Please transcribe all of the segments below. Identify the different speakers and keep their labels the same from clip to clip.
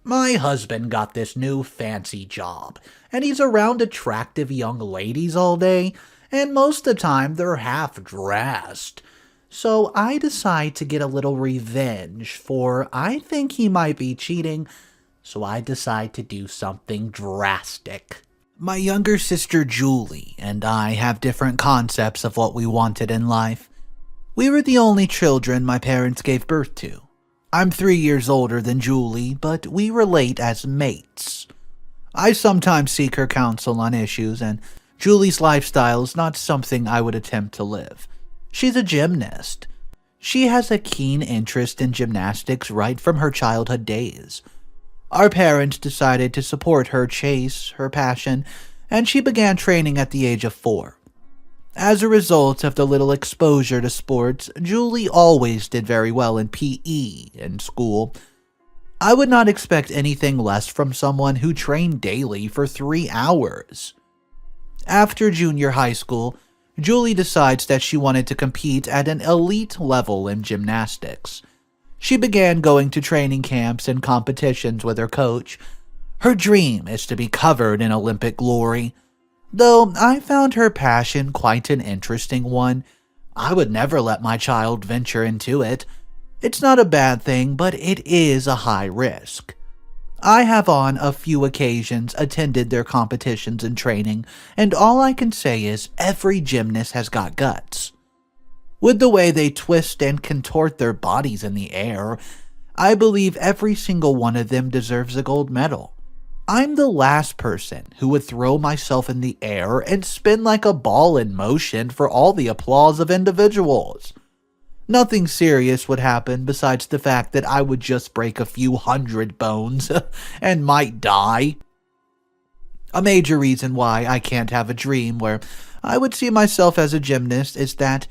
Speaker 1: My husband got this new fancy job, and he's around attractive young ladies all day, and most of the time they're half dressed. So I decide to get a little revenge, for I think he might be cheating, so I decide to do something drastic. My younger sister Julie and I have different concepts of what we wanted in life. We were the only children my parents gave birth to. I'm 3 years older than Julie, but we relate as mates. I sometimes seek her counsel on issues, and Julie's lifestyle is not something I would attempt to live. She's a gymnast. She has a keen interest in gymnastics right from her childhood days. Our parents decided to support her chase, her passion, and she began training at the age of 4. As a result of the little exposure to sports, Julie always did very well in PE in school. I would not expect anything less from someone who trained daily for 3 hours. After junior high school, Julie decides that she wanted to compete at an elite level in gymnastics. She began going to training camps and competitions with her coach. Her dream is to be covered in Olympic glory. Though I found her passion quite an interesting one, I would never let my child venture into it. It's not a bad thing, but it is a high risk. I have on a few occasions attended their competitions and training, and all I can say is every gymnast has got guts. With the way they twist and contort their bodies in the air, I believe every single one of them deserves a gold medal. I'm the last person who would throw myself in the air and spin like a ball in motion for all the applause of individuals. Nothing serious would happen besides the fact that I would just break a few hundred bones and might die. A major reason why I can't have a dream where I would see myself as a gymnast is that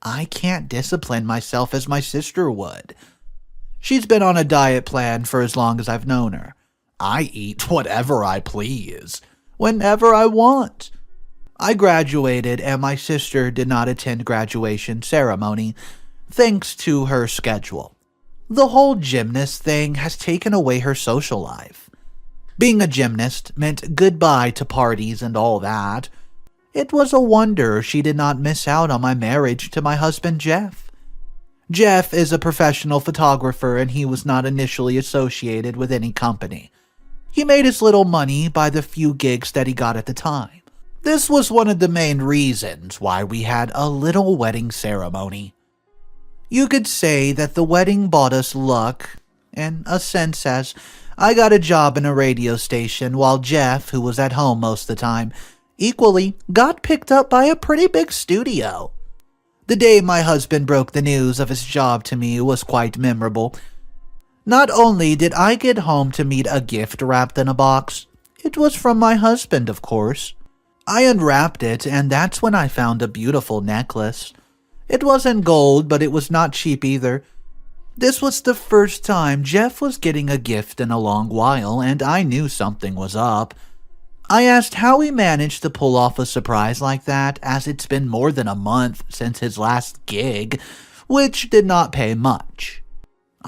Speaker 1: I can't discipline myself as my sister would. She's been on a diet plan for as long as I've known her. I eat whatever I please, whenever I want. I graduated and my sister did not attend graduation ceremony, thanks to her schedule. The whole gymnast thing has taken away her social life. Being a gymnast meant goodbye to parties and all that. It was a wonder she did not miss out on my marriage to my husband Jeff. Jeff is a professional photographer and he was not initially associated with any company. He made his little money by the few gigs that he got at the time. This was one of the main reasons why we had a little wedding ceremony. You could say that the wedding bought us luck, in a sense, as I got a job in a radio station while Jeff, who was at home most of the time, equally got picked up by a pretty big studio. The day my husband broke the news of his job to me was quite memorable. Not only did I get home to meet a gift wrapped in a box, it was from my husband, of course. I unwrapped it, and that's when I found a beautiful necklace. It wasn't gold, but it was not cheap either. This was the first time Jeff was getting a gift in a long while, and I knew something was up. I asked how he managed to pull off a surprise like that, as it's been more than a month since his last gig, which did not pay much.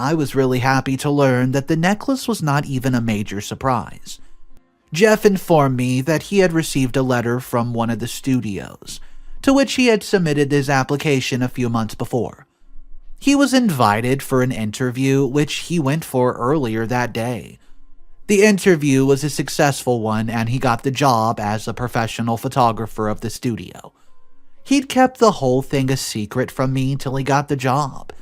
Speaker 1: I was really happy to learn that the necklace was not even a major surprise. Jeff informed me that he had received a letter from one of the studios, to which he had submitted his application a few months before. He was invited for an interview, which he went for earlier that day. The interview was a successful one, and he got the job as a professional photographer of the studio. He'd kept the whole thing a secret from me till he got the job.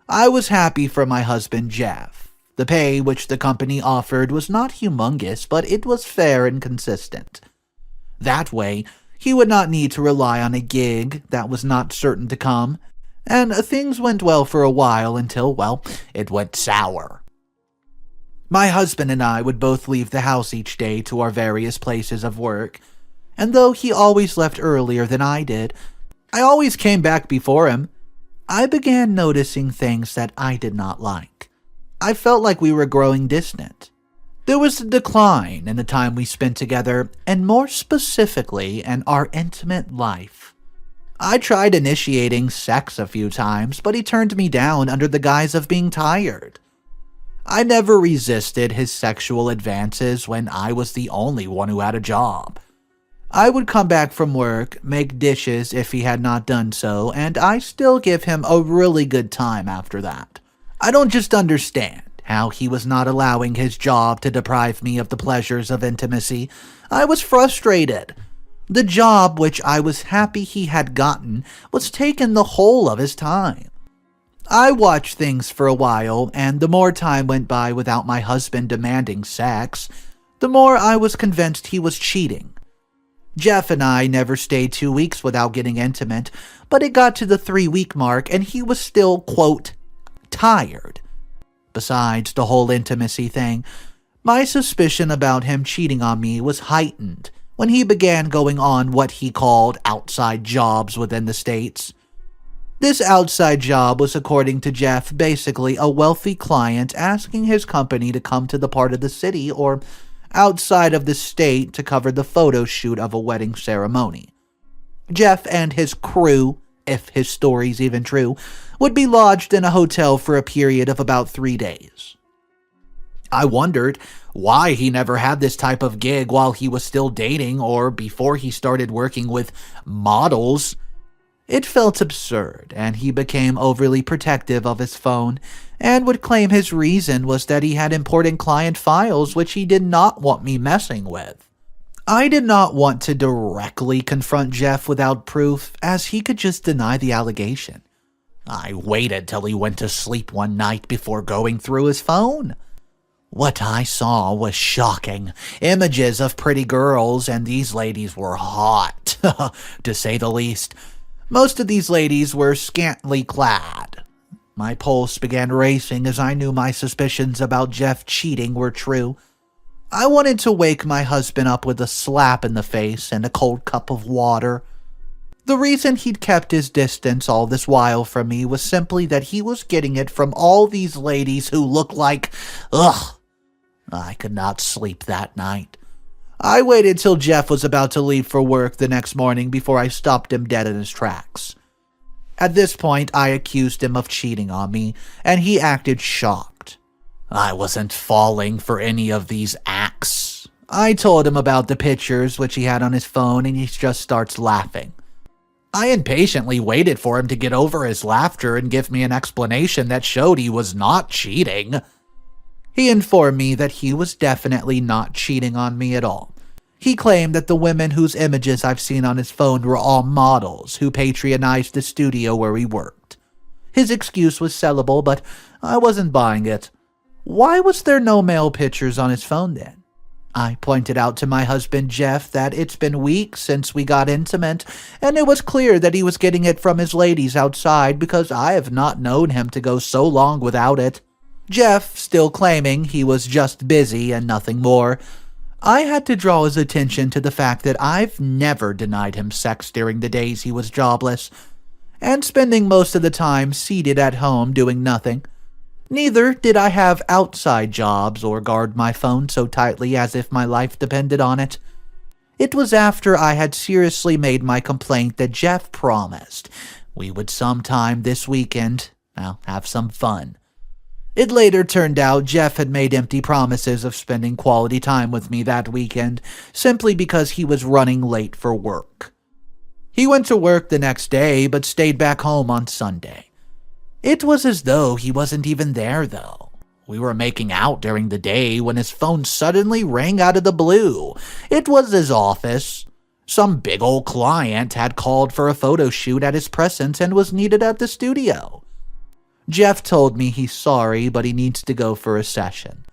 Speaker 1: I was happy for my husband, Jeff. The pay which the company offered was not humongous, but it was fair and consistent. That way, he would not need to rely on a gig that was not certain to come, and things went well for a while until, well, it went sour. My husband and I would both leave the house each day to our various places of work, and though he always left earlier than I did, I always came back before him. I began noticing things that I did not like. I felt like we were growing distant. There was a decline in the time we spent together, and more specifically in our intimate life. I tried initiating sex a few times, but he turned me down under the guise of being tired. I never resisted his sexual advances when I was the only one who had a job. I would come back from work, make dishes if he had not done so, and I still give him a really good time after that. I don't just understand how he was not allowing his job to deprive me of the pleasures of intimacy. I was frustrated. The job, which I was happy he had gotten, was taking the whole of his time. I watched things for a while, and the more time went by without my husband demanding sex, the more I was convinced he was cheating. Jeff and I never stayed 2 weeks without getting intimate, but it got to the 3-week mark and he was still, quote, tired. Besides the whole intimacy thing, my suspicion about him cheating on me was heightened when he began going on what he called outside jobs within the States. This outside job was, according to Jeff, basically a wealthy client asking his company to come to the part of the city or outside of the state to cover the photo shoot of a wedding ceremony. Jeff and his crew, if his story's even true, would be lodged in a hotel for a period of about 3 days. I wondered why he never had this type of gig while he was still dating or before he started working with models. It felt absurd, and he became overly protective of his phone and would claim his reason was that he had important client files which he did not want me messing with. I did not want to directly confront Jeff without proof, as he could just deny the allegation. I waited till he went to sleep one night before going through his phone. What I saw was shocking. Images of pretty girls, and these ladies were hot, to say the least. Most of these ladies were scantily clad. My pulse began racing as I knew my suspicions about Jeff cheating were true. I wanted to wake my husband up with a slap in the face and a cold cup of water. The reason he'd kept his distance all this while from me was simply that he was getting it from all these ladies who looked like, ugh. I could not sleep that night. I waited till Jeff was about to leave for work the next morning before I stopped him dead in his tracks. At this point, I accused him of cheating on me, and he acted shocked. I wasn't falling for any of these acts. I told him about the pictures which he had on his phone, and he just starts laughing. I impatiently waited for him to get over his laughter and give me an explanation that showed he was not cheating. He informed me that he was definitely not cheating on me at all. He claimed that the women whose images I've seen on his phone were all models who patronized the studio where he worked. His excuse was sellable, but I wasn't buying it. Why was there no male pictures on his phone then? I pointed out to my husband Jeff that it's been weeks since we got intimate, and it was clear that he was getting it from his ladies outside because I have not known him to go so long without it. Jeff still claiming he was just busy and nothing more. I had to draw his attention to the fact that I've never denied him sex during the days he was jobless, and spending most of the time seated at home doing nothing. Neither did I have outside jobs or guard my phone so tightly as if my life depended on it. It was after I had seriously made my complaint that Jeff promised we would sometime this weekend, have some fun. It later turned out Jeff had made empty promises of spending quality time with me that weekend, simply because he was running late for work. He went to work the next day, but stayed back home on Sunday. It was as though he wasn't even there, though. We were making out during the day when his phone suddenly rang out of the blue. It was his office. Some big old client had called for a photo shoot at his presence and was needed at the studio. Jeff told me he's sorry, but he needs to go for a session.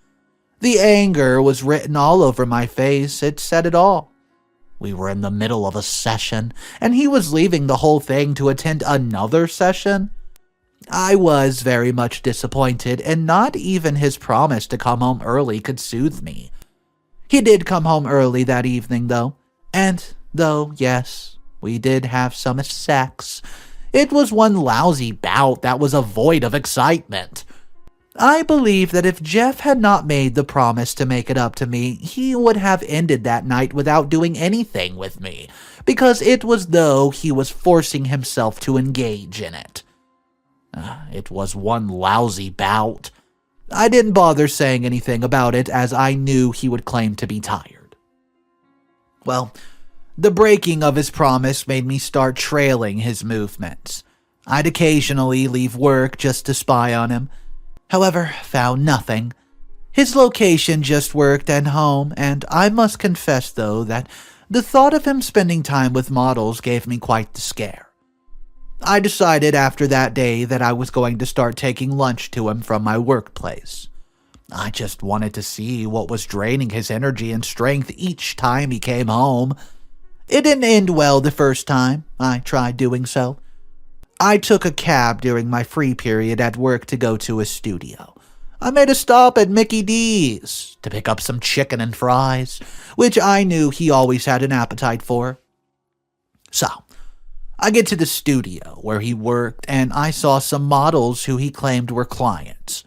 Speaker 1: The anger was written all over my face. It said it all. We were in the middle of a session, and he was leaving the whole thing to attend another session. I was very much disappointed, and not even his promise to come home early could soothe me. He did come home early that evening, though, and though, yes, we did have some sex, it was one lousy bout that was a void of excitement. I believe that if Jeff had not made the promise to make it up to me, he would have ended that night without doing anything with me, because it was though he was forcing himself to engage in it. It was one lousy bout. I didn't bother saying anything about it as I knew he would claim to be tired. Well, the breaking of his promise made me start trailing his movements. I'd occasionally leave work just to spy on him. However, found nothing. His location just worked and home, and I must confess, though, that the thought of him spending time with models gave me quite the scare. I decided after that day that I was going to start taking lunch to him from my workplace. I just wanted to see what was draining his energy and strength each time he came home. It didn't end well the first time I tried doing so. I took a cab during my free period at work to go to his studio. I made a stop at Mickey D's to pick up some chicken and fries, which I knew he always had an appetite for. So, I get to the studio where he worked, and I saw some models who he claimed were clients.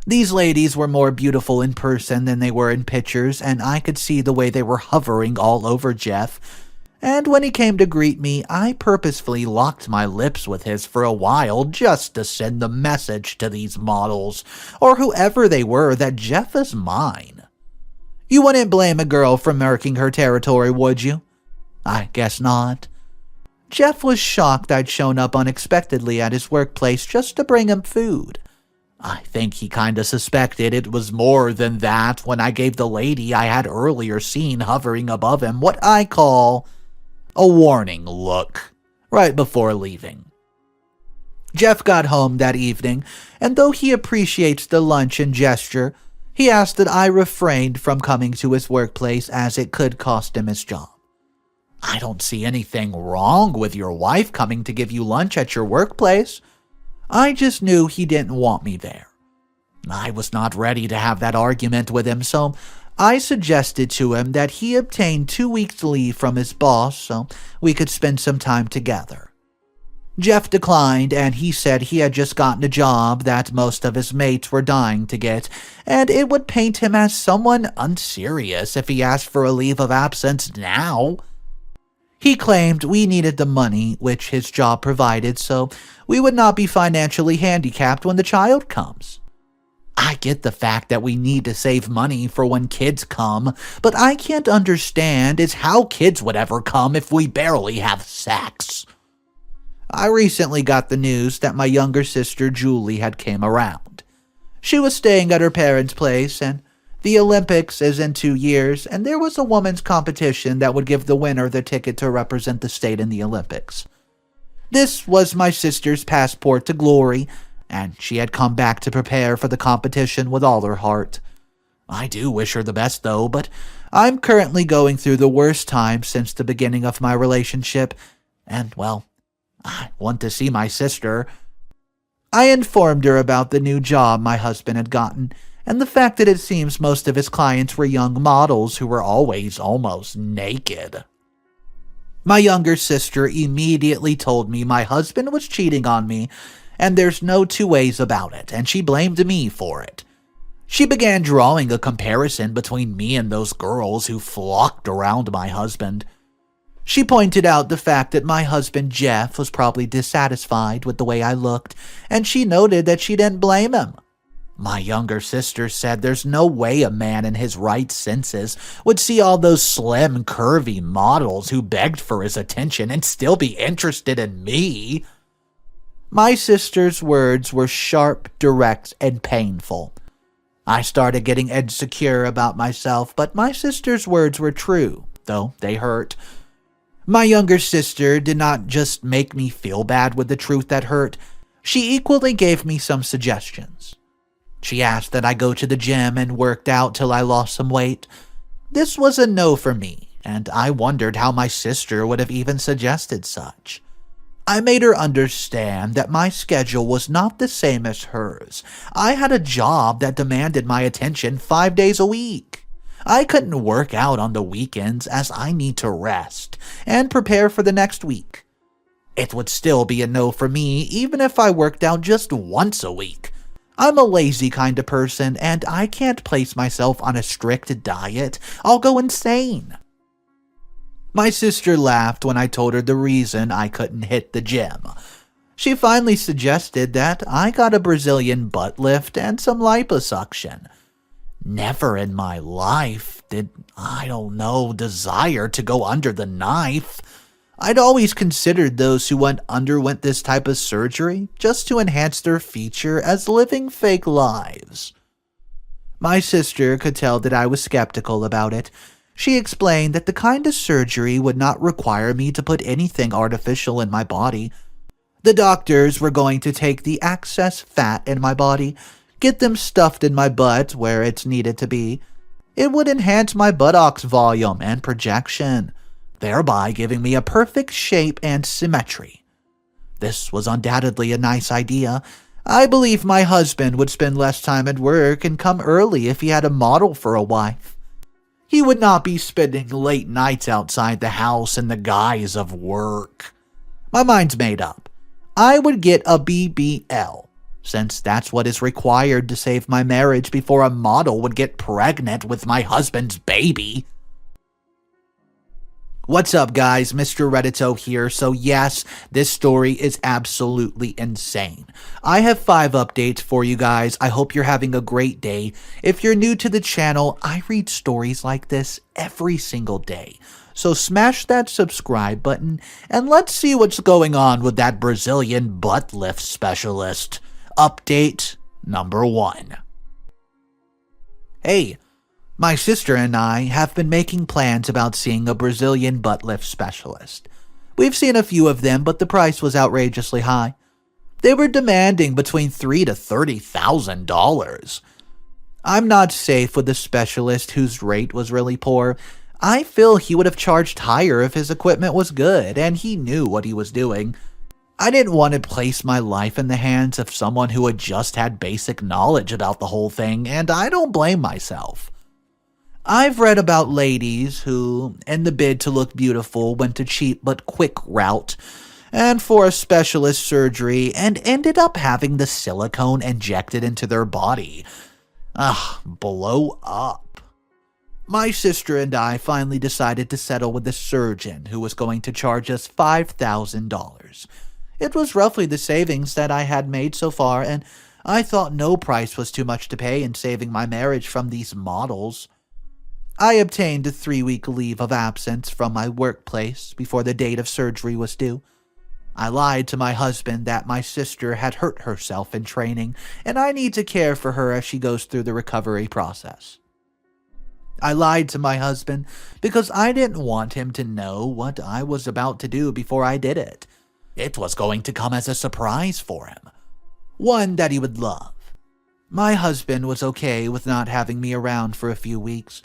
Speaker 1: These ladies were more beautiful in person than they were in pictures, and I could see the way they were hovering all over Jeff. And when he came to greet me, I purposefully locked my lips with his for a while just to send the message to these models, or whoever they were, that Jeff is mine. You wouldn't blame a girl for marking her territory, would you? I guess not. Jeff was shocked I'd shown up unexpectedly at his workplace just to bring him food. I think he kinda suspected it was more than that when I gave the lady I had earlier seen hovering above him what I call a warning look right before leaving. Jeff got home that evening, and though he appreciates the lunch and gesture, he asked that I refrained from coming to his workplace as it could cost him his job. I don't see anything wrong with your wife coming to give you lunch at your workplace. I just knew he didn't want me there. I was not ready to have that argument with him, so I suggested to him that he obtain 2 weeks' leave from his boss so we could spend some time together. Jeff declined, and he said he had just gotten a job that most of his mates were dying to get, and it would paint him as someone unserious if he asked for a leave of absence now. He claimed we needed the money, which his job provided, so we would not be financially handicapped when the child comes. I get the fact that we need to save money for when kids come, but I can't understand is how kids would ever come if we barely have sex. I recently got the news that my younger sister Julie had came around. She was staying at her parents' place, and the Olympics is in 2 years, and there was a women's competition that would give the winner the ticket to represent the state in the Olympics. This was my sister's passport to glory, and she had come back to prepare for the competition with all her heart. I do wish her the best, though, but I'm currently going through the worst time since the beginning of my relationship, and, well, I want to see my sister. I informed her about the new job my husband had gotten, and the fact that it seems most of his clients were young models who were always almost naked. My younger sister immediately told me my husband was cheating on me, and there's no two ways about it, and she blamed me for it. She began drawing a comparison between me and those girls who flocked around my husband. She pointed out the fact that my husband Jeff was probably dissatisfied with the way I looked, and she noted that she didn't blame him. My younger sister said there's no way a man in his right senses would see all those slim, curvy models who begged for his attention and still be interested in me. My sister's words were sharp, direct, and painful. I started getting insecure about myself, but my sister's words were true, though they hurt. My younger sister did not just make me feel bad with the truth that hurt, she equally gave me some suggestions. She asked that I go to the gym and worked out till I lost some weight. This was a no for me, and I wondered how my sister would have even suggested such. I made her understand that my schedule was not the same as hers. I had a job that demanded my attention 5 days a week. I couldn't work out on the weekends as I need to rest and prepare for the next week. It would still be a no for me even if I worked out just once a week. I'm a lazy kind of person, and I can't place myself on a strict diet. I'll go insane. My sister laughed when I told her the reason I couldn't hit the gym. She finally suggested that I got a Brazilian butt lift and some liposuction. Never in my life did, desire to go under the knife. I'd always considered those who underwent this type of surgery just to enhance their feature as living fake lives. My sister could tell that I was skeptical about it. She explained that the kind of surgery would not require me to put anything artificial in my body. The doctors were going to take the excess fat in my body, get them stuffed in my butt where it's needed to be. It would enhance my buttocks volume and projection, thereby giving me a perfect shape and symmetry. This was undoubtedly a nice idea. I believe my husband would spend less time at work and come early if he had a model for a wife. He would not be spending late nights outside the house in the guise of work. My mind's made up. I would get a BBL, since that's what is required to save my marriage before a model would get pregnant with my husband's baby. What's up, guys? Mr. Reddito here. So yes, this story is absolutely insane. I have 5 updates for you guys. I hope you're having a great day. If you're new to the channel, I read stories like this every single day. So smash that subscribe button and let's see what's going on with that Brazilian butt lift specialist. Update number 1. Hey, my sister and I have been making plans about seeing a Brazilian butt lift specialist. We've seen a few of them, but the price was outrageously high. They were demanding between $3,000 to $30,000. I'm not safe with a specialist whose rate was really poor. I feel he would have charged higher if his equipment was good and he knew what he was doing. I didn't want to place my life in the hands of someone who had just had basic knowledge about the whole thing, and I don't blame myself. I've read about ladies who, in the bid to look beautiful, went a cheap but quick route and for a specialist surgery and ended up having the silicone injected into their body. Blow up. My sister and I finally decided to settle with a surgeon who was going to charge us $5,000. It was roughly the savings that I had made so far, and I thought no price was too much to pay in saving my marriage from these models. I obtained a 3-week leave of absence from my workplace before the date of surgery was due. I lied to my husband that my sister had hurt herself in training, and I need to care for her as she goes through the recovery process. I lied to my husband because I didn't want him to know what I was about to do before I did it. It was going to come as a surprise for him, one that he would love. My husband was okay with not having me around for a few weeks.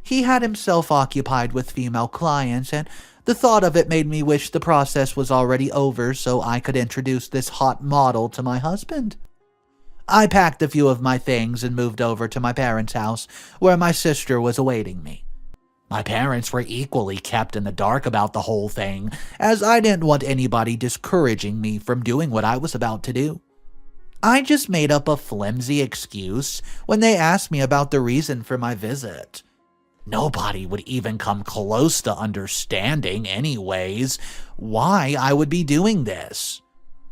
Speaker 1: He had himself occupied with female clients, and the thought of it made me wish the process was already over so I could introduce this hot model to my husband. I packed a few of my things and moved over to my parents' house, where my sister was awaiting me. My parents were equally kept in the dark about the whole thing, as I didn't want anybody discouraging me from doing what I was about to do. I just made up a flimsy excuse when they asked me about the reason for my visit. Nobody would even come close to understanding, anyways, why I would be doing this.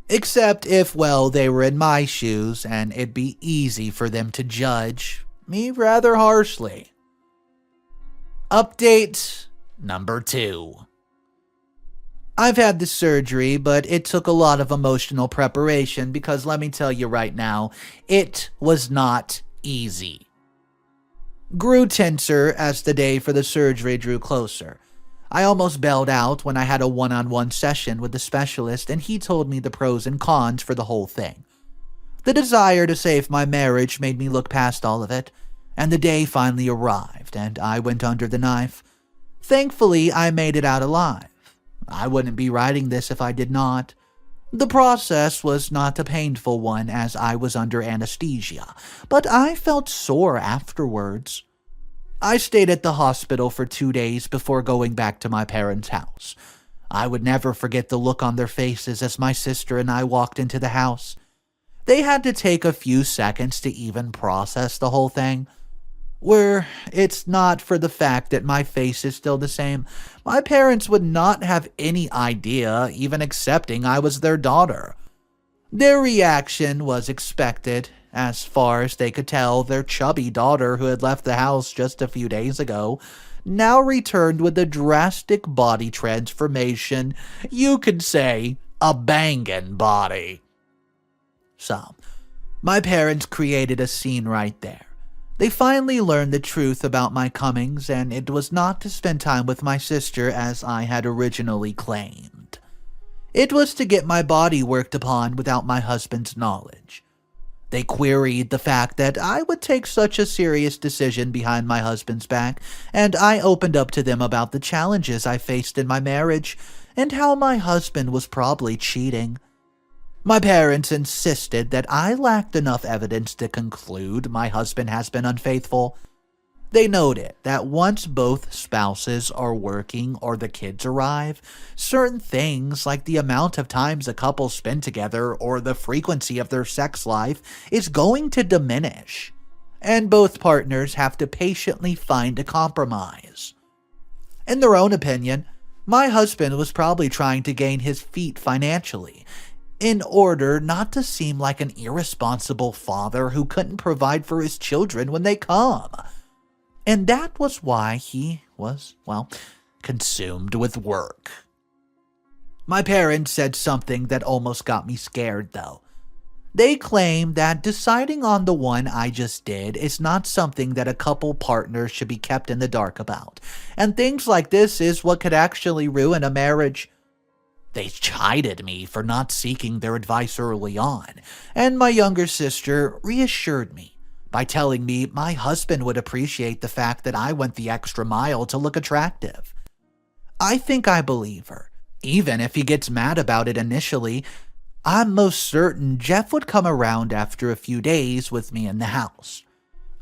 Speaker 1: Except if, they were in my shoes and it'd be easy for them to judge me rather harshly. Update number 2. I've had the surgery, but it took a lot of emotional preparation because let me tell you right now, it was not easy. Grew tenser as the day for the surgery drew closer. I almost bailed out when I had a one-on-one session with the specialist and he told me the pros and cons for the whole thing. The desire to save my marriage made me look past all of it, and the day finally arrived and I went under the knife. Thankfully, I made it out alive. I wouldn't be writing this if I did not. The process was not a painful one as I was under anesthesia, but I felt sore afterwards. I stayed at the hospital for 2 days before going back to my parents' house. I would never forget the look on their faces as my sister and I walked into the house. They had to take a few seconds to even process the whole thing. Were it's not for the fact that my face is still the same, my parents would not have any idea, even accepting I was their daughter. Their reaction was expected. As far as they could tell, their chubby daughter, who had left the house just a few days ago, now returned with a drastic body transformation. You could say a bangin' body. So, my parents created a scene right there. They finally learned the truth about my comings, and it was not to spend time with my sister as I had originally claimed. It was to get my body worked upon without my husband's knowledge. They queried the fact that I would take such a serious decision behind my husband's back, and I opened up to them about the challenges I faced in my marriage and how my husband was probably cheating. My parents insisted that I lacked enough evidence to conclude my husband has been unfaithful. They noted that once both spouses are working or the kids arrive, certain things like the amount of times a couple spend together or the frequency of their sex life is going to diminish, and both partners have to patiently find a compromise. In their own opinion, my husband was probably trying to gain his feet financially, in order not to seem like an irresponsible father who couldn't provide for his children when they come. And that was why he was, consumed with work. My parents said something that almost got me scared, though. They claimed that deciding on the one I just did is not something that a couple partner should be kept in the dark about, and things like this is what could actually ruin a marriage. They chided me for not seeking their advice early on, and my younger sister reassured me by telling me my husband would appreciate the fact that I went the extra mile to look attractive. I think I believe her. Even if he gets mad about it initially, I'm most certain Jeff would come around after a few days with me in the house.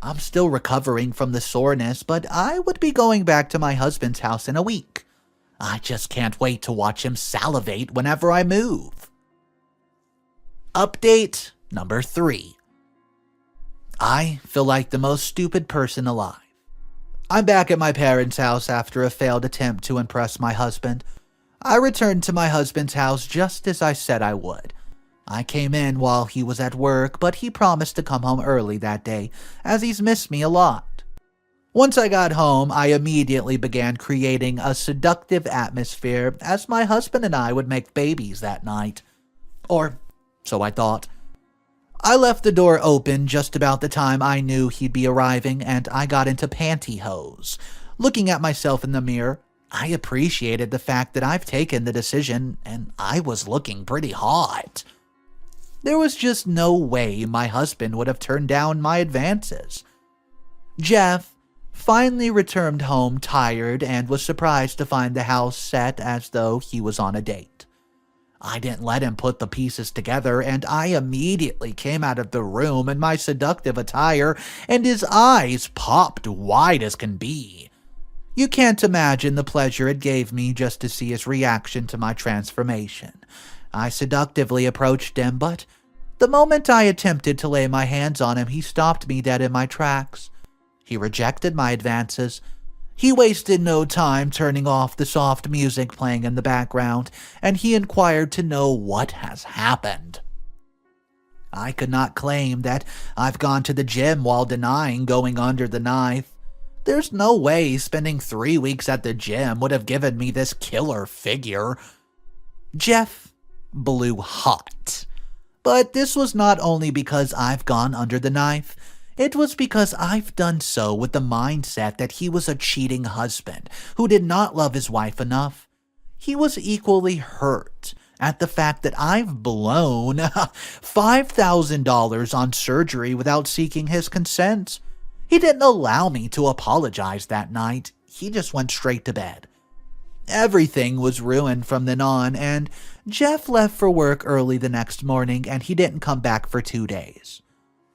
Speaker 1: I'm still recovering from the soreness, but I would be going back to my husband's house in a week. I just can't wait to watch him salivate whenever I move. Update number 3. I feel like the most stupid person alive. I'm back at my parents' house after a failed attempt to impress my husband. I returned to my husband's house just as I said I would. I came in while he was at work, but he promised to come home early that day, as he's missed me a lot. Once I got home, I immediately began creating a seductive atmosphere as my husband and I would make babies that night. Or so I thought. I left the door open just about the time I knew he'd be arriving, and I got into pantyhose. Looking at myself in the mirror, I appreciated the fact that I've taken the decision, and I was looking pretty hot. There was just no way my husband would have turned down my advances. Jeff finally returned home tired and was surprised to find the house set as though he was on a date. I didn't let him put the pieces together, and I immediately came out of the room in my seductive attire, and his eyes popped wide as can be. You can't imagine the pleasure it gave me just to see his reaction to my transformation. I seductively approached him, but the moment I attempted to lay my hands on him, he stopped me dead in my tracks. He rejected my advances. He wasted no time turning off the soft music playing in the background, and he inquired to know what has happened. I could not claim that I've gone to the gym while denying going under the knife. There's no way spending 3 weeks at the gym would have given me this killer figure. Jeff blew hot. But this was not only because I've gone under the knife. It was because I've done so with the mindset that he was a cheating husband who did not love his wife enough. He was equally hurt at the fact that I've blown $5,000 on surgery without seeking his consent. He didn't allow me to apologize that night. He just went straight to bed. Everything was ruined from then on, and Jeff left for work early the next morning, and he didn't come back for 2 days.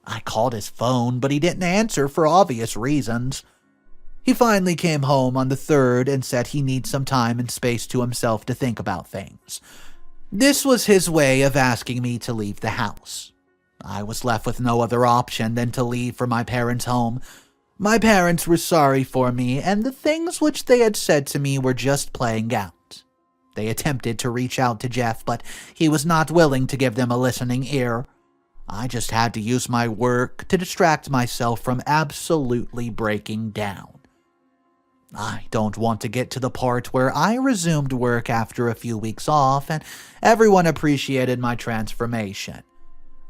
Speaker 1: I called his phone, but he didn't answer for obvious reasons. He finally came home on the 3rd and said he needs some time and space to himself to think about things. This was his way of asking me to leave the house. I was left with no other option than to leave for my parents' home. My parents were sorry for me, and the things which they had said to me were just playing out. They attempted to reach out to Jeff, but he was not willing to give them a listening ear. I just had to use my work to distract myself from absolutely breaking down. I don't want to get to the part where I resumed work after a few weeks off and everyone appreciated my transformation.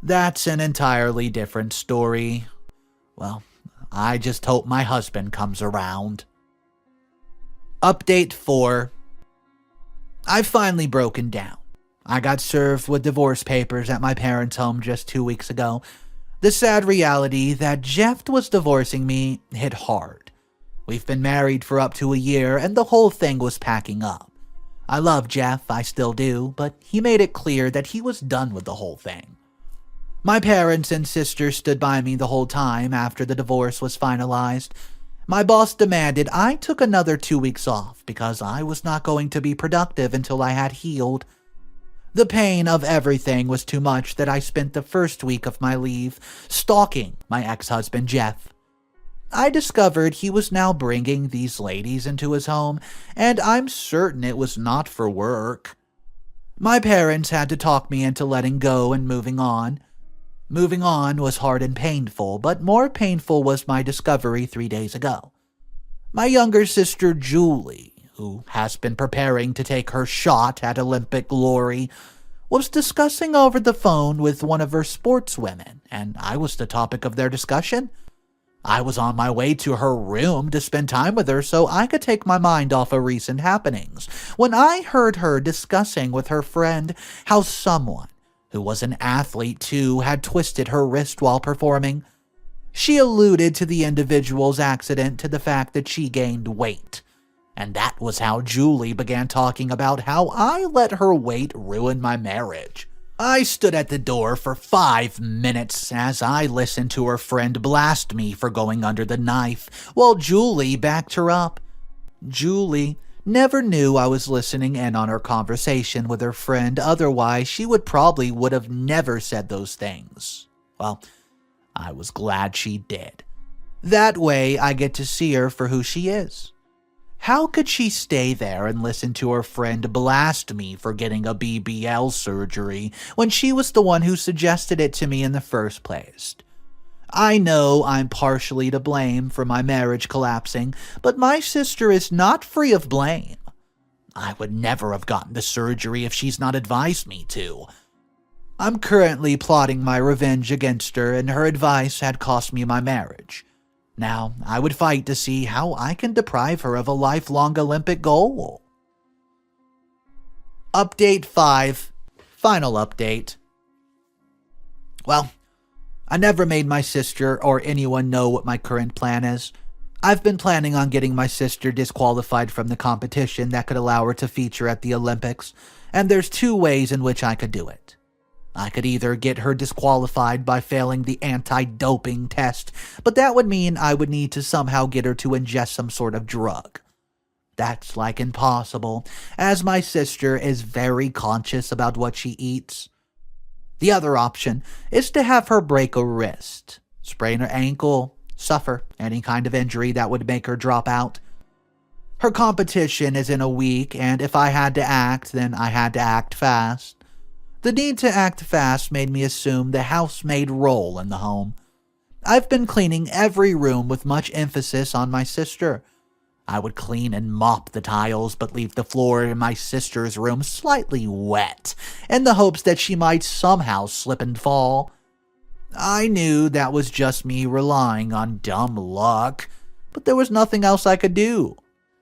Speaker 1: That's an entirely different story. Well, I just hope my husband comes around. Update 4. I've finally broken down. I got served with divorce papers at my parents' home just 2 weeks ago. The sad reality that Jeff was divorcing me hit hard. We've been married for up to a year and the whole thing was packing up. I love Jeff, I still do, but he made it clear that he was done with the whole thing. My parents and sister stood by me the whole time after the divorce was finalized. My boss demanded I took another 2 weeks off because I was not going to be productive until I had healed. The pain of everything was too much that I spent the first week of my leave stalking my ex-husband Jeff. I discovered he was now bringing these ladies into his home, and I'm certain it was not for work. My parents had to talk me into letting go and moving on. Moving on was hard and painful, but more painful was my discovery 3 days ago. My younger sister Julie, who has been preparing to take her shot at Olympic glory, was discussing over the phone with one of her sportswomen, and I was the topic of their discussion. I was on my way to her room to spend time with her so I could take my mind off of recent happenings when I heard her discussing with her friend how someone, who was an athlete too, had twisted her wrist while performing. She alluded to the individual's accident to the fact that she gained weight. And that was how Julie began talking about how I let her weight ruin my marriage. I stood at the door for 5 minutes as I listened to her friend blast me for going under the knife, while Julie backed her up. Julie never knew I was listening in on her conversation with her friend, otherwise she would have never said those things. Well, I was glad she did. That way I get to see her for who she is. How could she stay there and listen to her friend blast me for getting a BBL surgery when she was the one who suggested it to me in the first place? I know I'm partially to blame for my marriage collapsing, but my sister is not free of blame. I would never have gotten the surgery if she's not advised me to. I'm currently plotting my revenge against her, and her advice had cost me my marriage. Now, I would fight to see how I can deprive her of a lifelong Olympic goal. Update 5. Final update. Well, I never made my sister or anyone know what my current plan is. I've been planning on getting my sister disqualified from the competition that could allow her to feature at the Olympics, and there's 2 ways in which I could do it. I could either get her disqualified by failing the anti-doping test, but that would mean I would need to somehow get her to ingest some sort of drug. That's like impossible, as my sister is very conscious about what she eats. The other option is to have her break a wrist, sprain her ankle, suffer any kind of injury that would make her drop out. Her competition is in a week, and if I had to act, then I had to act fast. The need to act fast made me assume the housemaid role in the home. I've been cleaning every room with much emphasis on my sister. I would clean and mop the tiles, but leave the floor in my sister's room slightly wet, in the hopes that she might somehow slip and fall. I knew that was just me relying on dumb luck, but there was nothing else I could do.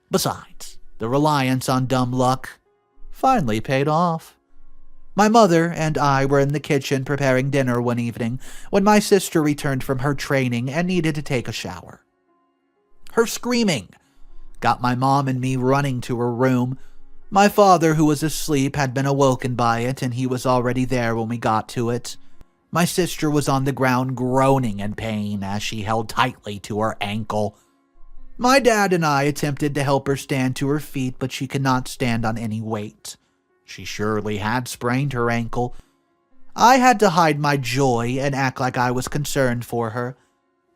Speaker 1: Besides, the reliance on dumb luck finally paid off. My mother and I were in the kitchen preparing dinner one evening when my sister returned from her training and needed to take a shower. Her screaming got my mom and me running to her room. My father, who was asleep, had been awoken by it, and he was already there when we got to it. My sister was on the ground groaning in pain as she held tightly to her ankle. My dad and I attempted to help her stand to her feet, but she could not stand on any weight. She surely had sprained her ankle. I had to hide my joy and act like I was concerned for her.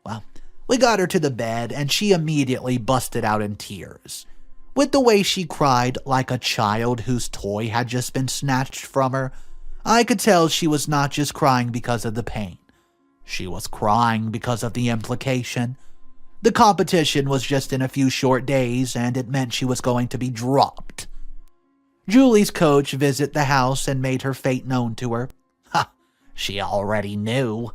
Speaker 1: Well, we got her to the bed, and she immediately busted out in tears. With the way she cried like a child whose toy had just been snatched from her, I could tell she was not just crying because of the pain. She was crying because of the implication. The competition was just in a few short days, and it meant she was going to be dropped. Julie's coach visited the house and made her fate known to her. Ha! She already knew.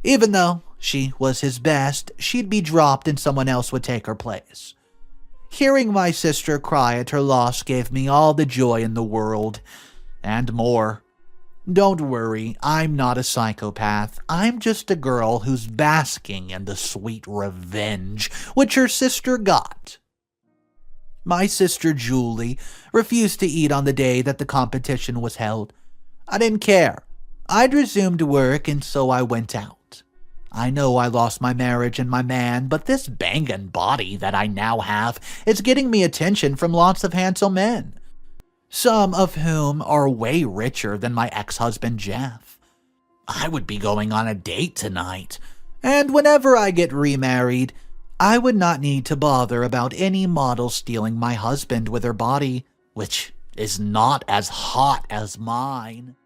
Speaker 1: Even though she was his best, she'd be dropped and someone else would take her place. Hearing my sister cry at her loss gave me all the joy in the world, and more. Don't worry, I'm not a psychopath. I'm just a girl who's basking in the sweet revenge which her sister got. My sister Julie refused to eat on the day that the competition was held. I didn't care. I'd resumed work, and so I went out. I know I lost my marriage and my man, but this bangin' body that I now have is getting me attention from lots of handsome men, some of whom are way richer than my ex-husband Jeff. I would be going on a date tonight, and whenever I get remarried, I would not need to bother about any model stealing my husband with her body, which is not as hot as mine.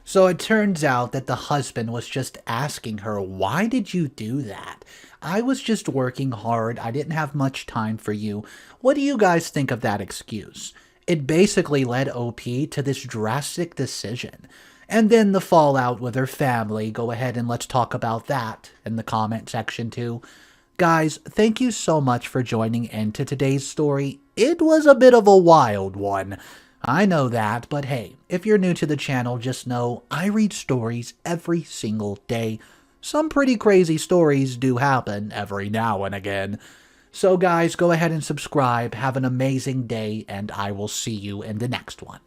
Speaker 1: So it turns out that the husband was just asking her, why did you do that? I was just working hard. I didn't have much time for you. What do you guys think of that excuse? It basically led OP to this drastic decision. And then the fallout with her family. Go ahead and let's talk about that in the comment section too. Guys, thank you so much for joining into today's story. It was a bit of a wild one. I know that, but hey, if you're new to the channel, just know I read stories every single day. Some pretty crazy stories do happen every now and again. So guys, go ahead and subscribe, have an amazing day, and I will see you in the next one.